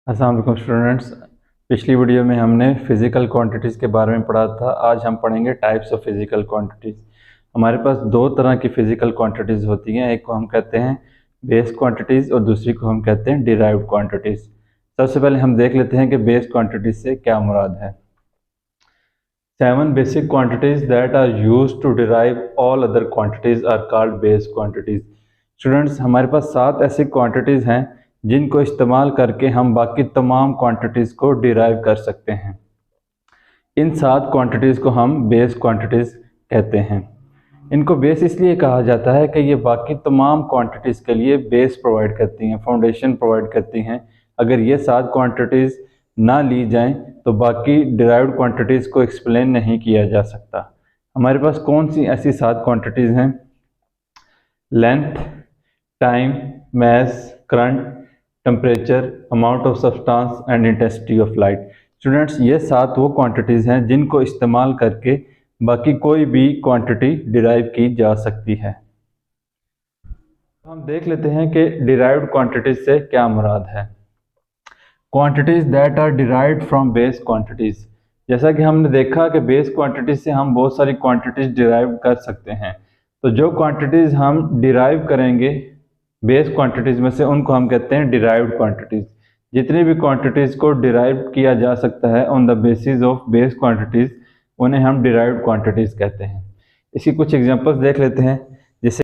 अस्सलाम वालेकुम स्टूडेंट्स। पिछली वीडियो में हमने फिज़िकल क्वांटिटीज़ के बारे में पढ़ा था। आज हम पढ़ेंगे टाइप्स ऑफ फिज़िकल क्वांटिटीज़। हमारे पास दो तरह की फ़िज़िकल क्वांटिटीज़ होती हैं, एक को हम कहते हैं बेस क्वांटिटीज़ और दूसरी को हम कहते हैं डिराइव्ड क्वांटिटीज़। सबसे पहले हम देख लेते हैं कि बेस क्वांटिटीज़ से क्या मुराद है। 7 basic quantities that are used to derive all other quantities are called base quantities. Students, हमारे पास 7 ऐसी क्वांटिटीज़ हैं जिनको इस्तेमाल करके हम बाकी तमाम क्वांटिटीज़ को डिराइव कर सकते हैं। इन 7 क्वांटिटीज़ को हम बेस क्वांटिटीज़ कहते हैं। इनको बेस इसलिए कहा जाता है कि ये बाकी तमाम क्वांटिटीज़ के लिए बेस प्रोवाइड करती हैं, फाउंडेशन प्रोवाइड करती हैं। अगर ये 7 क्वांटिटीज़ ना ली जाएं तो बाकी डिराइव्ड क्वांटिटीज़ को एक्सप्लेन नहीं किया जा सकता। हमारे पास कौन सी ऐसी 7 क्वांटिटीज़ हैं? Length, time, mass, current, temperature, amount of substance and intensity of light. Students, ये 7 वो क्वांटिटीज़ हैं जिनको इस्तेमाल करके बाकी कोई भी क्वांटिटी डिराइव की जा सकती है। हम देख लेते हैं कि डिराइव्ड क्वांटिटीज से क्या मुराद है। Quantities that are derived from base quantities. जैसा कि हमने देखा कि बेस क्वांटिटीज से हम बहुत सारी क्वांटिटीज डिराइव कर सकते हैं। तो जो क्वांटिटीज हम डिराइव करेंगे बेस क्वांटिटीज़ में से, उनको हम कहते हैं डिराइव्ड क्वांटिटीज़। जितनी भी क्वांटिटीज़ को डिराइव किया जा सकता है on the basis of base quantities, उन्हें हम डिराइव्ड क्वांटिटीज़ कहते हैं। इसकी कुछ एग्जांपल्स देख लेते हैं। जैसे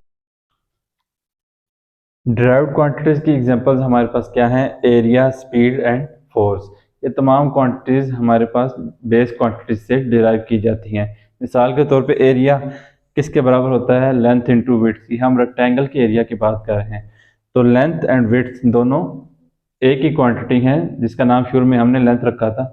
डिराइव्ड क्वांटिटीज़ की एग्जांपल्स हमारे पास क्या हैं? Area, speed and force. ये तमाम क्वांटिटीज़ हमारे पास बेस क्वांटिटीज़ से डिराइव की जाती हैं। मिसाल के तौर पे एरिया किसके बराबर होता है? Length into width. हम रेक्टेंगल के एरिया की बात कर रहे हैं, तो लेंथ एंड विड्थ दोनों एक ही क्वांटिटी है जिसका नाम शुरू में हमने लेंथ रखा था।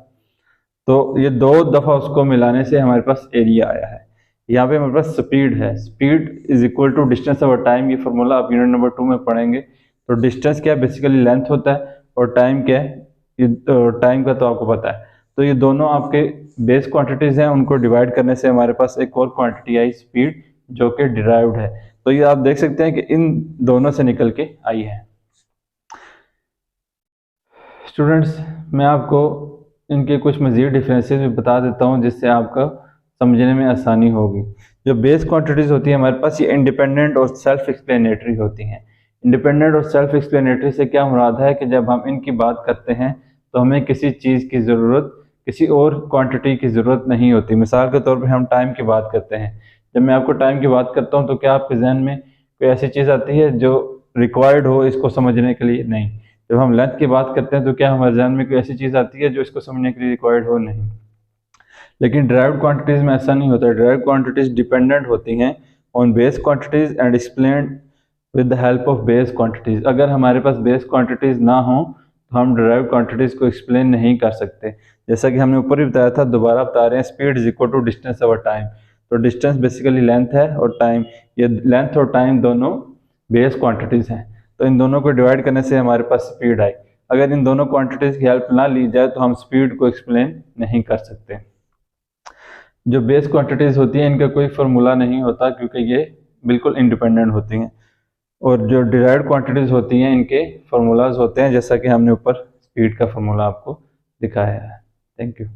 तो ये 2 दफ़ा उसको मिलाने से हमारे पास एरिया आया है। यहाँ पे हमारे पास स्पीड है। Speed is equal to distance over time. ये फार्मूला आप यूनिट नंबर 2 में पढ़ेंगे। तो डिस्टेंस क्या है? बेसिकली लेंथ होता है। और टाइम क्या है? टाइम का तो आपको पता है। तो ये दोनों आपके बेस क्वांटिटीज़ हैं, उनको डिवाइड करने से हमारे पास एक और क्वांटिटी आई स्पीड, जो कि डिराइव्ड है। तो ये आप देख सकते हैं कि इन दोनों से निकल के आई है। स्टूडेंट्स, मैं आपको इनके कुछ मज़ीद डिफरेंसेस भी बता देता हूँ जिससे आपका समझने में आसानी होगी। जो बेस क्वांटिटीज़ होती है हमारे पास, ये इंडिपेंडेंट और सेल्फ एक्सप्लेनेटरी होती हैं। इंडिपेंडेंट और सेल्फ एक्सप्लेनेटरी से क्या मुराद है कि जब हम इनकी बात करते हैं तो हमें किसी चीज़ की ज़रूरत, किसी और क्वांटिटी की ज़रूरत नहीं होती। मिसाल के तौर पर हम टाइम की बात करते हैं। जब मैं आपको टाइम की बात करता हूँ तो क्या आपके जहन में कोई ऐसी चीज़ आती है जो रिक्वायर्ड हो इसको समझने के लिए? नहीं। जब हम लेंथ की बात करते हैं तो क्या हमारे जहन में कोई ऐसी चीज़ आती है जो इसको समझने के लिए रिक्वायर्ड हो? नहीं। लेकिन डिराइव्ड क्वांटिटीज़ में ऐसा नहीं होता। डिराइव्ड क्वांटिटीज़ डिपेंडेंट होती हैं on base quantities and explained with the help of base quantities. अगर हमारे पास बेस क्वांटिटीज़ ना हो तो हम डिराइव्ड क्वांटिटीज़ को एक्सप्लेन नहीं कर सकते। जैसा कि हमने ऊपर ही बताया था, दोबारा बता रहे हैं, speed is equal to distance over time. तो डिस्टेंस बेसिकली लेंथ है और टाइम, ये लेंथ और टाइम दोनों बेस क्वांटिटीज़ हैं। तो इन दोनों को डिवाइड करने से हमारे पास स्पीड आई। अगर इन दोनों क्वांटिटीज़ की हेल्प ना ली जाए तो हम स्पीड को एक्सप्लेन नहीं कर सकते। जो बेस क्वांटिटीज़ होती हैं इनका कोई फार्मूला नहीं होता क्योंकि ये बिल्कुल इंडिपेंडेंट होती हैं। और जो डिराइव्ड क्वांटिटीज़ होती हैं इनके फार्मूलाज होते हैं, जैसा कि हमने ऊपर स्पीड का फार्मूला आपको दिखाया है। Thank you.